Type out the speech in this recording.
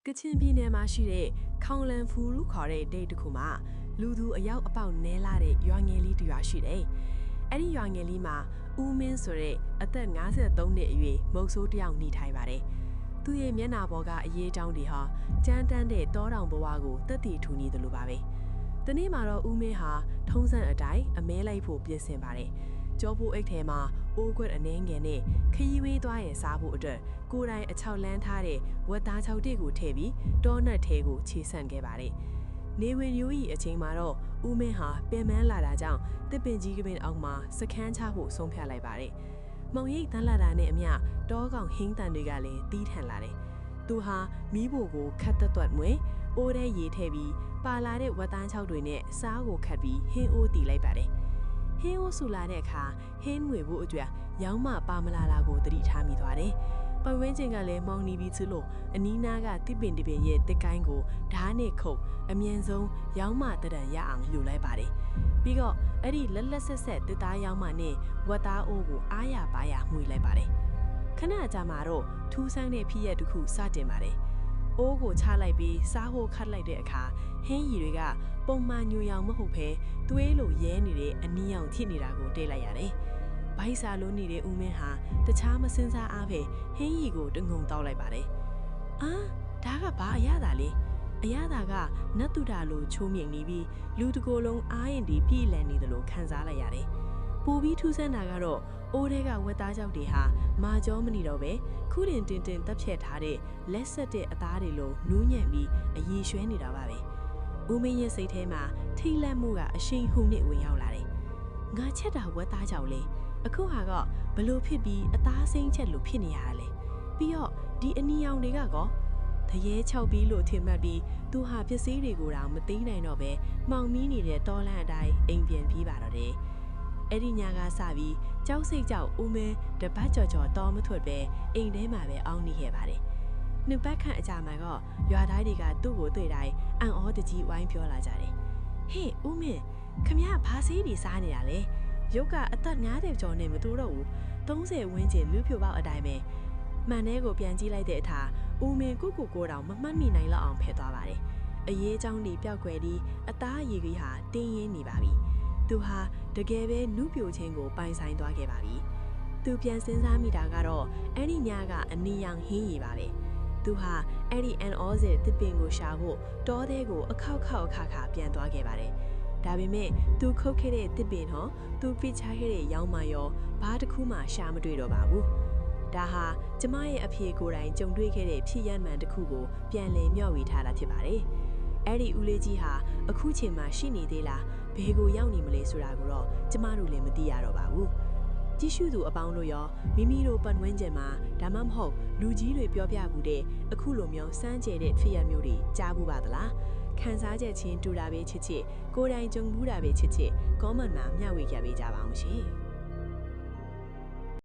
ကချင်ပြည်နယ်မှာရှိတဲ့ခေါင်လန်ဖူလို့ခေါ်တဲ့ဒိတ်တစ်ခုမှာလူသူအယောက်အပေါက်နဲလာတဲ့ရွာငယ်လေးတစ်ရွာရှိတယ်။အဲ့ဒီရွာငယ်လေးမှာဦးမင်းဆိုတဲ့အသက်53နှစ်အရွယ်မုတ်ဆိုးတစ်ယောက်နေထိုင်ပါတယ်။သူ့ရဲ့မျက်နှာပေါ်ကအရေးအကြောင်းတွေဟာကြမ်းတမ်းတဲ့တောတောင်ဘဝကိုတက်တည်ထူနေတယ်လို့ပါပဲ။ဒီနေ့မှာတော့ဦးမင်းဟာထုံးစံအတိုင်းအမဲလိုက်ဖို့ပြင်ဆင်ပါတယ်။ကြောဖို့အိတ်ထဲမှာအိုးခွက်အနှဲငယ်နဲ့ခရီးဝေးသွားရဲ့စားဖို့အတွက်ကိုယ်တိုင်အချောက်လန်းထားတဲ့ဝက်သားချောက်တစ်ကိုထည့်ပြီးတောနက်ထဲကိုခြေဆန့်ခဲ့ပါတယ်။နေဝင်ရိုးကြီးအချိန်မှာတော့ဦးမင်းဟာပင်ပန်းလာတာကြောင့်တစ်ပင်ကြီးကပင်အောက်မှာစခန်းချဖို့ဆုံးဖြတ်လိုက်ပါတယ်။မောင်ရိပ်တန်းလာတာနဲ့အမျှတောကောင်ဟင်းတန်တွေကလည်းတီးထန်လာတယ်။သူဟာမီးဖိုကိုခတ်သွက်မွေအိုးထဲရေထည့်ပြီးပါလာတဲ့ဝက်သားချောက်တွေနဲ့စားကိုခတ်ပြီးဟင်းအိုးတီးလိုက်ပါတယ်။ဟင်းအိုးဆူလာတဲ့အခါဟင်းငွေဖို့အတွက်ရောင်းမပါမလာတာကိုသတိထားမိသွားတယ်။ပတ်ဝန်းကျင်ကလည်းမောင်နီပြီးသလိုအနီးနားကတစ်ပင်တစ်ပင်ရဲ့တစ်ကိုင်းကိုဓာတ်နဲ့ခုတ်အမြန်ဆုံးရောင်းမတရံရအောင်ယူလိုက်ပါတယ်။ပြီးတော့အဲ့ဒီလက်လက်ဆက်ဆက်တစ်သားရောင်းမနဲ့ဝက်သားအိုးကိုအားရပါရမှွေလိုက်ပါတယ်။ခဏကြာမှတော့ထူးဆန်းတဲ့ဖြစ်ရပ်တစ်ခုစတင်ပါတယ်။အိုးကိုချလိုက်ပြီးစားဖို့ခတ်လိုက်တဲ့အခါဟင်းရီတွေကပုံမှန်ညူရောင်မဟုတ်ဘဲသွေးလိုရဲနေတဲ့အနီးရောင်ဖြစ်နေတာကိုတွေ့လိုက်ရတယ်။ဘိုက်စာလုံးနေတဲ့ဦးမင်းဟာတခြားမစင်စားအားပဲဟင်းရီကိုတငုံတောက်လိုက်ပါတယ်။အာဒါကဘာအရသာလဲ။အရသာကနတ်တူတာလိုချိုးမြိန်နေပြီးလူတကိုယ်လုံးအားရင်ဒီပြည်လည်နေတယ်လို့ခံစားလိုက်ရတယ်။ပူပြီးထူးဆန်းတာကတော့အိုးထဲကဝက်သားကြောက်တွေဟာမာကြောမနေတော့ပဲခုတင်တင်တင်တက်ဖြတ်ထားတဲ့လက်ဆက်တဲ့အသားတွေလိုနူးညံ့ပြီးအရည်ရွှဲနေတာပါပဲ။ဦးမင်းရဲ့စိတ်ထဲမှာထိတ်လန့်မှုကအရှိန်ဟုန်နဲ့ဝင်ရောက်လာတယ်။ငါချက်တာဝက်သားကြောက်လေအခုဟာကဘလို့ဖြစ်ပြီးအသားစိမ့်ချက်လို့ဖြစ်နေရတာလေပြီးတော့ဒီအနီရောင်တွေကကောတရေချောက်ပြီးလို့ထင်မှတ်ပြီးသူဟာပစ္စည်းတွေကိုတော့မသိနိုင်တော့ပဲမှောင်မီးနေတဲ့တော်လန့်အတိုင်းအိမ်ပြန်ပြေးပါတော့တယ်အဲ့ဒီညကစပြီးကြောက်စိတ်ကြောက်ဦးမင်းတပတ်ကြော်ကြော်တော်မထွက်ပဲအိမ်ထဲမှာပဲအောင်းနေခဲ့ပါတယ်နှစ်ပတ်ခန့်အကြာမှာကရွာသားတွေကသူ့ကိုတွေ့တိုင်းအံ့ဩတကြီးဝိုင်းပြောလာကြတယ်ဟေ့ဦးမင်းခမရဘာဆေးတွေစားနေတာလဲရုပ်ကအသက်50ကျော်နဲ့မတူတော့ဘူး30ဝန်းကျင်လူဖြူပေါက်အတိုင်းပဲမှန်တဲ့ကိုပြန်ကြည့်လိုက်တဲ့အခါဦးမင်းကိုတောင်မမှတ်မိနိုင်လောက်အောင်ဖယ်သွားပါတယ်အရေးချောင်းတွေပျောက်ကွယ်ပြီးအသားရည်ကြီးဟာတင်းရင်းနေပါပြီသူဟာတကယ်ပဲနုပြိုချင်းကိုပိုင်ဆိုင်သွားခဲ့ပါပြီသူပြန်စဉ်းစားမိတာကတော့အဲ့ဒီညကအနီရောင်ဟင်းရည်ပါပဲသူဟာအဲ့ဒီအန်အောစစ်တစ်ပင်ကိုရှာဖို့တောထဲကိုအခါခါပြန်သွားခဲ့ပါတယ်ဒါပေမဲ့သူခုတ်ခဲ့တဲ့တစ်ပင်ဟောသူပြစ်ချခဲ့တဲ့ရောင်းမရောဘာတစ်ခုမှရှာမတွေ့တော့ပါဘူးဒါဟာကျမရဲ့အဖေကိုယ်တိုင်ကြုံတွေ့ခဲ့တဲ့ဖြစ်ရမှန်တစ်ခုကိုပြန်လည်မျှဝေထားတာဖြစ်ပါတယ်အဲ့ဒီဦးလေးကြီးဟာအခုချိန်မှာရှိနေသေးလားဘယ်ကိုရောက်နေမလဲဆိုတာကိုတော့ကျမတို့လည်းမသိရတော့ပါဘူးကြည့်ရှုသူအပေါင်းတို့ရောမိမိတို့ပတ်ဝန်းကျင်မှာဒါမှမဟုတ်လူကြီးတွေပြောပြမှုတဲ့အခုလိုမျိုးစမ်းကြဲတဲ့ဖြစ်ရမျိုးတွေကြားဘူးပါသလားခံစားချက်ချင်းတူတာပဲချစ်ကိုယ်တိုင်ကြုံဘူးတာပဲချစ် comment မှာမျှဝေကြပေးကြပါအောင်ရှင်